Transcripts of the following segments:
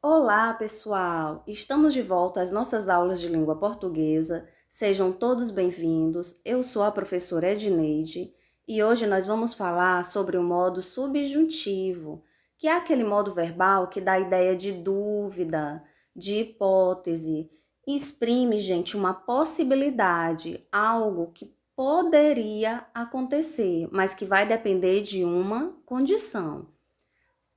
Olá, pessoal! Estamos de volta às nossas aulas de língua portuguesa. Sejam todos bem-vindos. Eu sou a professora Edneide e hoje nós vamos falar sobre o modo subjuntivo, que é aquele modo verbal que dá a ideia de dúvida, de hipótese. Exprime, gente, uma possibilidade, algo que poderia acontecer, mas que vai depender de uma condição.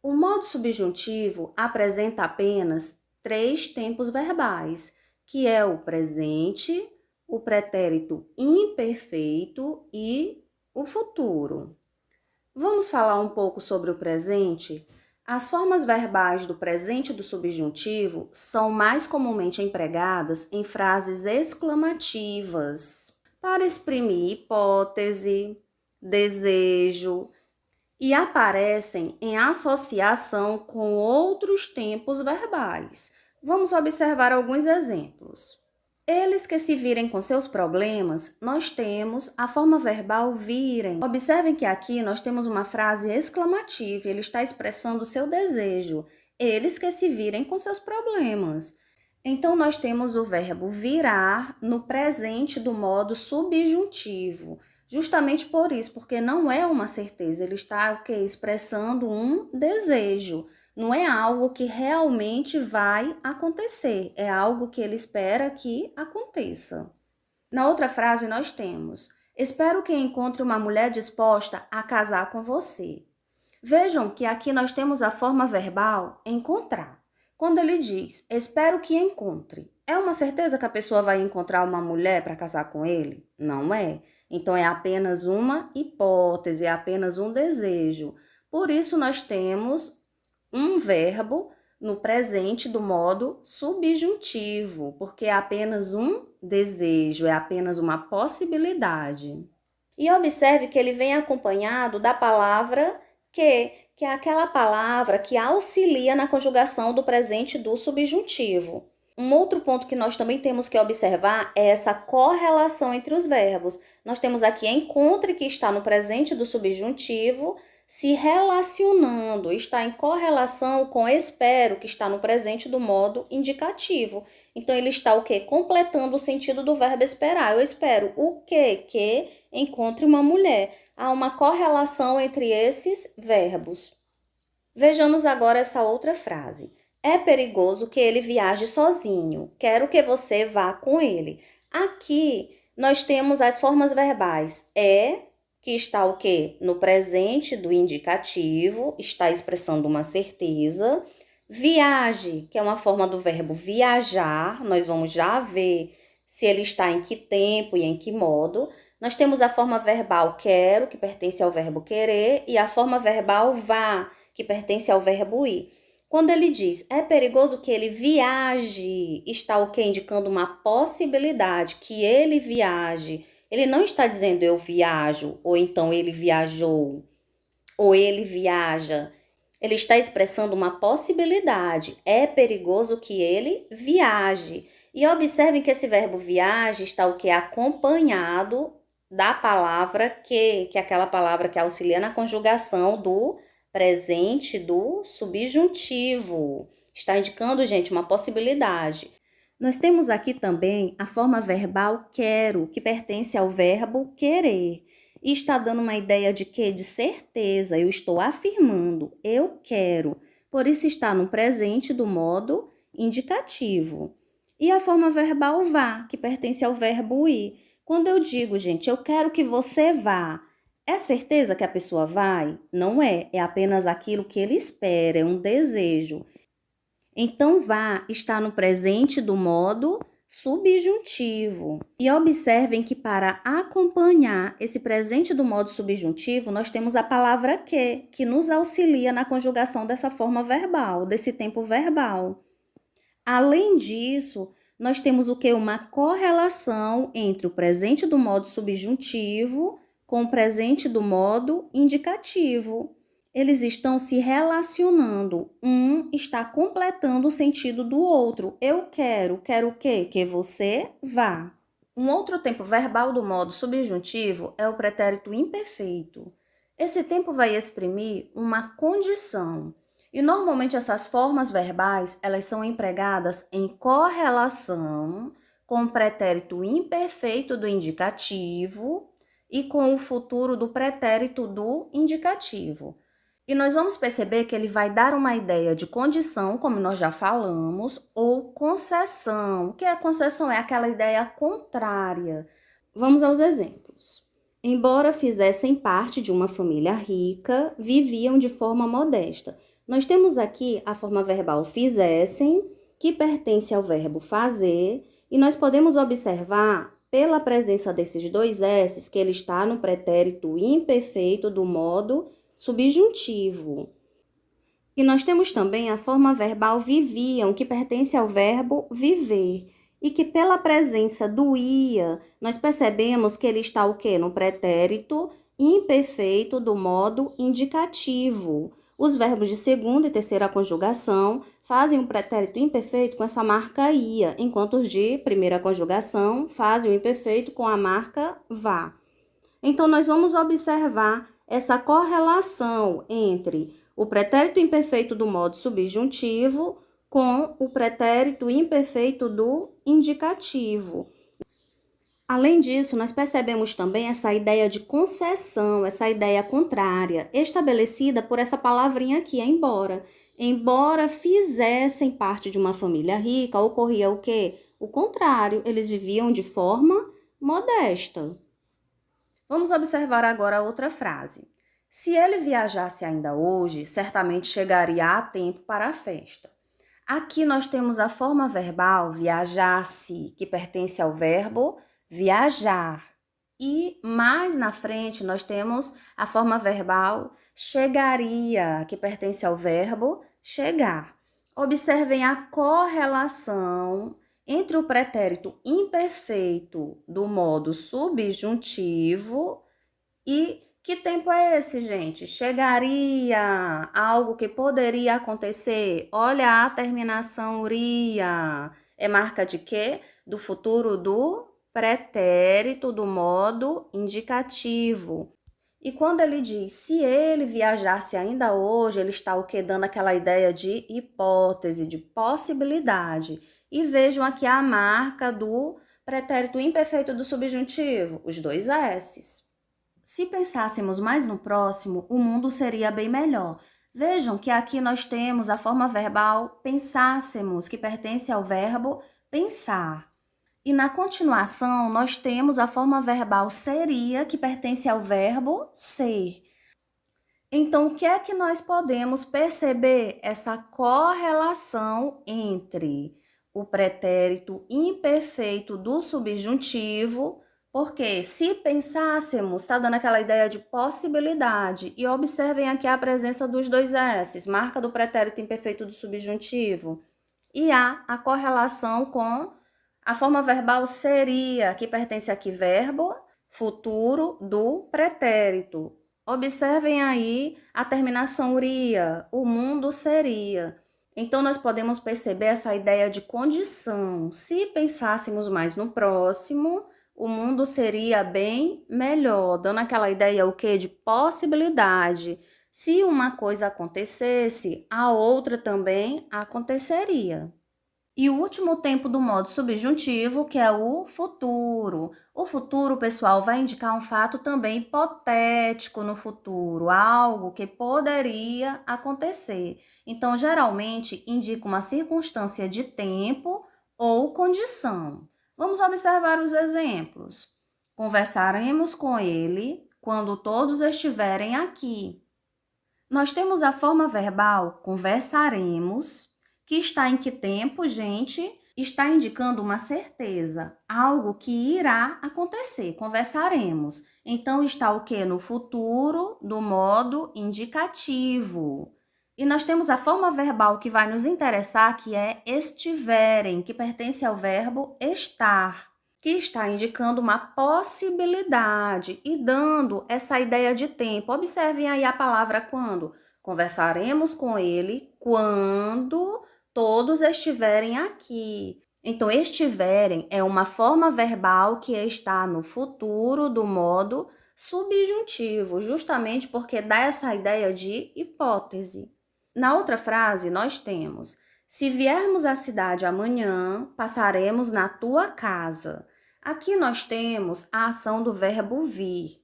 O modo subjuntivo apresenta apenas três tempos verbais, que é o presente, o pretérito imperfeito e o futuro. Vamos falar um pouco sobre o presente? As formas verbais do presente do subjuntivo são mais comumente empregadas em frases exclamativas, para exprimir hipótese, desejo, e aparecem em associação com outros tempos verbais. Vamos observar alguns exemplos. Eles que se virem com seus problemas, nós temos a forma verbal virem. Observem que aqui nós temos uma frase exclamativa, ele está expressando o seu desejo. Eles que se virem com seus problemas. Então, nós temos o verbo virar no presente do modo subjuntivo. Justamente por isso, porque não é uma certeza, ele está expressando um desejo. Não é algo que realmente vai acontecer, é algo que ele espera que aconteça. Na outra frase nós temos: espero que encontre uma mulher disposta a casar com você. Vejam que aqui nós temos a forma verbal encontrar. Quando ele diz, espero que encontre, é uma certeza que a pessoa vai encontrar uma mulher para casar com ele? Não é. Então, é apenas uma hipótese, é apenas um desejo. Por isso, nós temos um verbo no presente do modo subjuntivo, porque é apenas um desejo, é apenas uma possibilidade. E observe que ele vem acompanhado da palavra que é aquela palavra que auxilia na conjugação do presente do subjuntivo. Um outro ponto que nós também temos que observar é essa correlação entre os verbos. Nós temos aqui encontre, que está no presente do subjuntivo, se relacionando, está em correlação com espero, que está no presente do modo indicativo. Então, ele está o quê? Completando o sentido do verbo esperar. Eu espero o quê? Que encontre uma mulher. Há uma correlação entre esses verbos. Vejamos agora essa outra frase. É perigoso que ele viaje sozinho. Quero que você vá com ele. Aqui, nós temos as formas verbais. Que está o quê? No presente do indicativo, está expressando uma certeza. Viaje, que é uma forma do verbo viajar. Nós vamos já ver se ele está em que tempo e em que modo. Nós temos a forma verbal quero, que pertence ao verbo querer, e a forma verbal vá, que pertence ao verbo ir. Quando ele diz, é perigoso que ele viaje, está o quê? Indicando uma possibilidade, que ele viaje. Ele não está dizendo eu viajo, ou então ele viajou, ou ele viaja. Ele está expressando uma possibilidade. É perigoso que ele viaje. E observem que esse verbo viaje está o quê? Acompanhado da palavra que é aquela palavra que auxilia na conjugação do presente do subjuntivo. Está indicando, gente, uma possibilidade. Nós temos aqui também a forma verbal quero, que pertence ao verbo querer. E está dando uma ideia de quê? De certeza. Eu estou afirmando, eu quero. Por isso está no presente do modo indicativo. E a forma verbal vá, que pertence ao verbo ir. Quando eu digo, gente, eu quero que você vá, é certeza que a pessoa vai? Não é, é apenas aquilo que ele espera, é um desejo. Então, vá está no presente do modo subjuntivo. E observem que para acompanhar esse presente do modo subjuntivo, nós temos a palavra que nos auxilia na conjugação dessa forma verbal, desse tempo verbal. Além disso, nós temos o quê? Uma correlação entre o presente do modo subjuntivo com o presente do modo indicativo. Eles estão se relacionando. Um está completando o sentido do outro. Eu quero o quê? Que você vá. Um outro tempo verbal do modo subjuntivo é o pretérito imperfeito. Esse tempo vai exprimir uma condição. E normalmente essas formas verbais, elas são empregadas em correlação com o pretérito imperfeito do indicativo e com o futuro do pretérito do indicativo. E nós vamos perceber que ele vai dar uma ideia de condição, como nós já falamos, ou concessão. O que é concessão? É aquela ideia contrária. Vamos aos exemplos. Embora fizessem parte de uma família rica, viviam de forma modesta. Nós temos aqui a forma verbal fizessem, que pertence ao verbo fazer, e nós podemos observar, pela presença desses dois S's, que ele está no pretérito imperfeito do modo subjuntivo. E nós temos também a forma verbal viviam, que pertence ao verbo viver, e que pela presença do ia, nós percebemos que ele está o quê? No pretérito imperfeito do modo indicativo. Os verbos de segunda e terceira conjugação fazem o pretérito imperfeito com essa marca ia, enquanto os de primeira conjugação fazem o imperfeito com a marca vá. Então, nós vamos observar essa correlação entre o pretérito imperfeito do modo subjuntivo com o pretérito imperfeito do indicativo. Além disso, nós percebemos também essa ideia de concessão, essa ideia contrária, estabelecida por essa palavrinha aqui, embora. Embora fizessem parte de uma família rica, ocorria o quê? O contrário, eles viviam de forma modesta. Vamos observar agora outra frase. Se ele viajasse ainda hoje, certamente chegaria a tempo para a festa. Aqui nós temos a forma verbal viajasse, que pertence ao verbo viajar. E mais na frente nós temos a forma verbal chegaria, que pertence ao verbo chegar. Observem a correlação entre o pretérito imperfeito do modo subjuntivo e que tempo é esse, gente? Chegaria, algo que poderia acontecer. Olha a terminação ria. É marca de quê? Do futuro do pretérito do modo indicativo. E quando ele diz, se ele viajasse ainda hoje, ele está o quê? Dando aquela ideia de hipótese, de possibilidade. E vejam aqui a marca do pretérito imperfeito do subjuntivo, os dois S's. Se pensássemos mais no próximo, o mundo seria bem melhor. Vejam que aqui nós temos a forma verbal pensássemos, que pertence ao verbo pensar. E na continuação, nós temos a forma verbal seria, que pertence ao verbo ser. Então, o que é que nós podemos perceber? Essa correlação entre o pretérito imperfeito do subjuntivo, porque se pensássemos, está dando aquela ideia de possibilidade. E observem aqui a presença dos dois S's, marca do pretérito imperfeito do subjuntivo. E há a correlação com a forma verbal seria, que pertence aqui verbo futuro do pretérito. Observem aí a terminação iria, o mundo seria. Então, nós podemos perceber essa ideia de condição. Se pensássemos mais no próximo, o mundo seria bem melhor, dando aquela ideia o quê? De possibilidade. Se uma coisa acontecesse, a outra também aconteceria. E o último tempo do modo subjuntivo, que é o futuro. O futuro, pessoal, vai indicar um fato também hipotético no futuro, algo que poderia acontecer. Então, geralmente, indica uma circunstância de tempo ou condição. Vamos observar os exemplos. Conversaremos com ele quando todos estiverem aqui. Nós temos a forma verbal conversaremos, que está em que tempo, gente? Está indicando uma certeza, algo que irá acontecer, conversaremos. Então, está o quê? No futuro do modo indicativo. E nós temos a forma verbal que vai nos interessar, que é estiverem, que pertence ao verbo estar, que está indicando uma possibilidade e dando essa ideia de tempo. Observem aí a palavra quando. Conversaremos com ele quando todos estiverem aqui. Então, estiverem é uma forma verbal que está no futuro do modo subjuntivo, justamente porque dá essa ideia de hipótese. Na outra frase, nós temos: se viermos à cidade amanhã, passaremos na tua casa. Aqui nós temos a ação do verbo vir.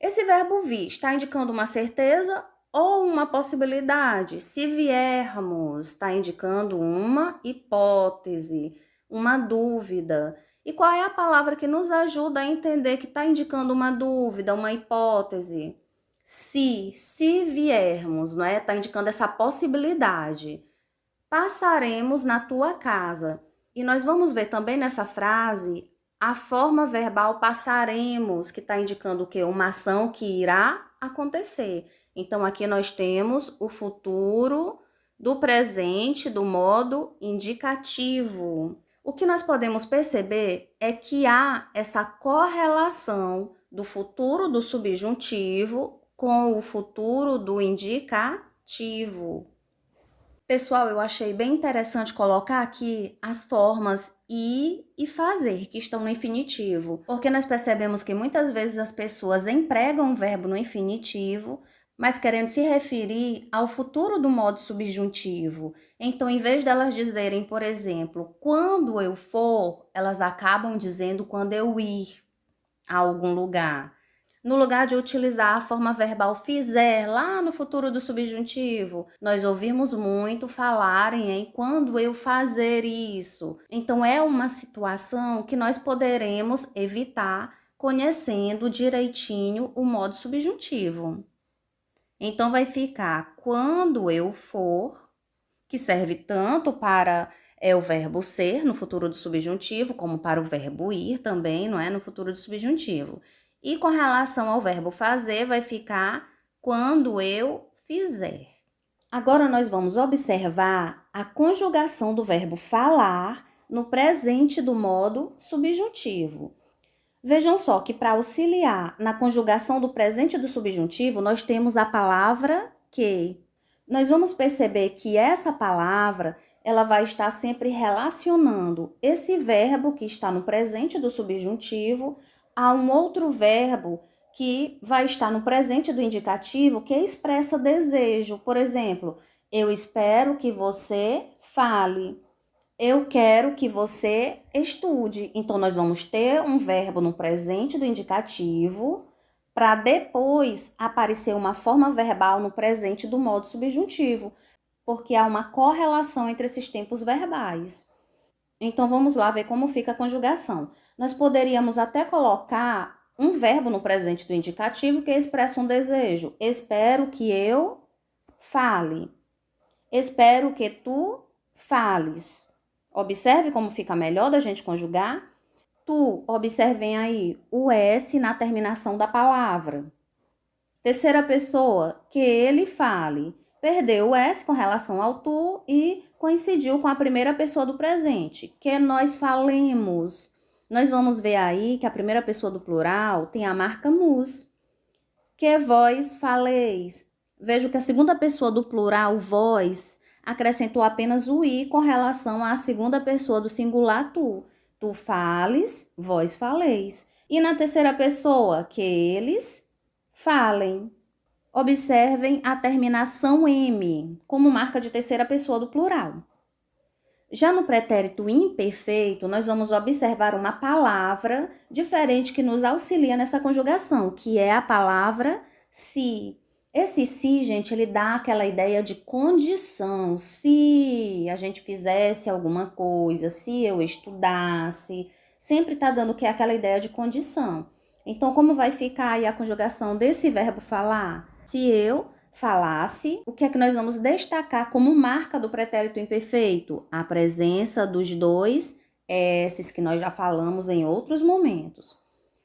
Esse verbo vir está indicando uma certeza ou uma possibilidade? Se viermos, está indicando uma hipótese, uma dúvida. E qual é a palavra que nos ajuda a entender que está indicando uma dúvida, uma hipótese? Se viermos, não é? Está indicando essa possibilidade. Passaremos na tua casa. E nós vamos ver também nessa frase a forma verbal passaremos, que está indicando o quê? Uma ação que irá acontecer. Então, aqui nós temos o futuro do presente do modo indicativo. O que nós podemos perceber é que há essa correlação do futuro do subjuntivo com o futuro do indicativo. Pessoal, eu achei bem interessante colocar aqui as formas ir e fazer, que estão no infinitivo, porque nós percebemos que muitas vezes as pessoas empregam um verbo no infinitivo, mas querendo se referir ao futuro do modo subjuntivo. Então, em vez delas dizerem, por exemplo, quando eu for, elas acabam dizendo quando eu ir a algum lugar. No lugar de utilizar a forma verbal fizer lá no futuro do subjuntivo, nós ouvimos muito falarem em quando eu fazer isso. Então, é uma situação que nós poderemos evitar conhecendo direitinho o modo subjuntivo. Então, vai ficar quando eu for, que serve tanto para o verbo ser no futuro do subjuntivo, como para o verbo ir também, não é? No futuro do subjuntivo. E com relação ao verbo fazer, vai ficar quando eu fizer. Agora nós vamos observar a conjugação do verbo falar no presente do modo subjuntivo. Vejam só que para auxiliar na conjugação do presente do subjuntivo, nós temos a palavra que. Nós vamos perceber que essa palavra, ela vai estar sempre relacionando esse verbo que está no presente do subjuntivo a um outro verbo que vai estar no presente do indicativo que expressa desejo. Por exemplo, eu espero que você fale. Eu quero que você estude. Então, nós vamos ter um verbo no presente do indicativo para depois aparecer uma forma verbal no presente do modo subjuntivo, porque há uma correlação entre esses tempos verbais. Então, vamos lá ver como fica a conjugação. Nós poderíamos até colocar um verbo no presente do indicativo que expressa um desejo. Espero que eu fale. Espero que tu fales. Observe como fica melhor da gente conjugar. Tu, observem aí o S na terminação da palavra. Terceira pessoa, que ele fale. Perdeu o S com relação ao tu e coincidiu com a primeira pessoa do presente, que nós falemos. Nós vamos ver aí que a primeira pessoa do plural tem a marca mus. Que vós faleis. Vejo que a segunda pessoa do plural, vós, acrescentou apenas o i com relação à segunda pessoa do singular tu. Tu fales, vós faleis. E na terceira pessoa, que eles falem. Observem a terminação M como marca de terceira pessoa do plural. Já no pretérito imperfeito, nós vamos observar uma palavra diferente que nos auxilia nessa conjugação, que é a palavra se. Esse se, gente, ele dá aquela ideia de condição. Se a gente fizesse alguma coisa, se eu estudasse, sempre está dando que é aquela ideia de condição. Então, como vai ficar aí a conjugação desse verbo falar? Se eu falasse, o que é que nós vamos destacar como marca do pretérito imperfeito? A presença dos dois S's que nós já falamos em outros momentos.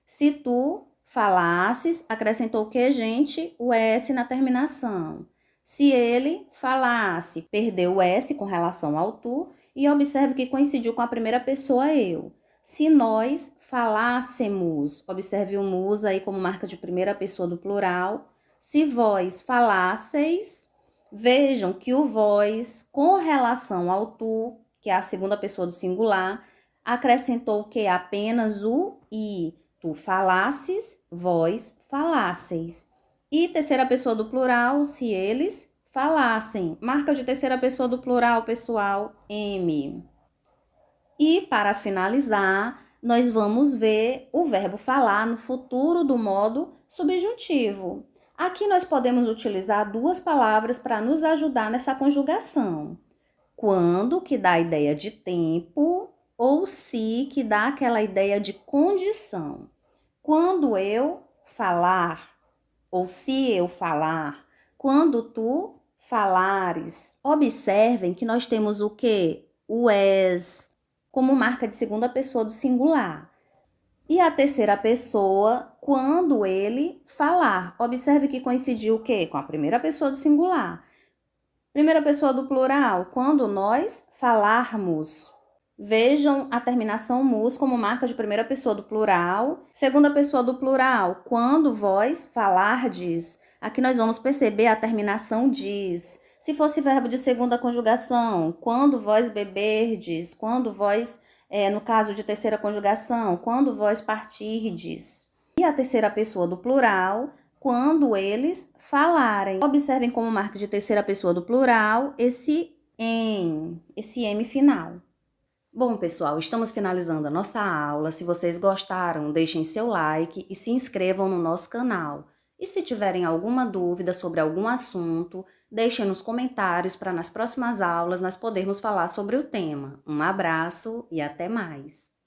Se tu falasses, acrescentou o que, gente? O S na terminação. Se ele falasse, perdeu o S com relação ao tu e observe que coincidiu com a primeira pessoa eu. Se nós falássemos, observe o mus aí como marca de primeira pessoa do plural. Se vós falasseis, vejam que o vós, com relação ao tu, que é a segunda pessoa do singular, acrescentou o que? Apenas o i. Tu falasses, vós falasseis. E terceira pessoa do plural, se eles falassem. Marca de terceira pessoa do plural, pessoal, M. E para finalizar, nós vamos ver o verbo falar no futuro do modo subjuntivo. Aqui nós podemos utilizar duas palavras para nos ajudar nessa conjugação. Quando, que dá a ideia de tempo, ou se, que dá aquela ideia de condição. Quando eu falar, ou se eu falar, quando tu falares. Observem que nós temos o quê? O es, como marca de segunda pessoa do singular. E a terceira pessoa, quando ele falar. Observe que coincidiu o quê? Com a primeira pessoa do singular. Primeira pessoa do plural, quando nós falarmos. Vejam a terminação mus como marca de primeira pessoa do plural. Segunda pessoa do plural, quando vós falardes. Aqui nós vamos perceber a terminação diz. Se fosse verbo de segunda conjugação, quando vós beberdes, quando vós, no caso de terceira conjugação, quando vós partirdes. E a terceira pessoa do plural, quando eles falarem. Observem como marca de terceira pessoa do plural esse M final. Bom, pessoal, estamos finalizando a nossa aula. Se vocês gostaram, deixem seu like e se inscrevam no nosso canal. E se tiverem alguma dúvida sobre algum assunto, deixem nos comentários para nas próximas aulas nós podermos falar sobre o tema. Um abraço e até mais!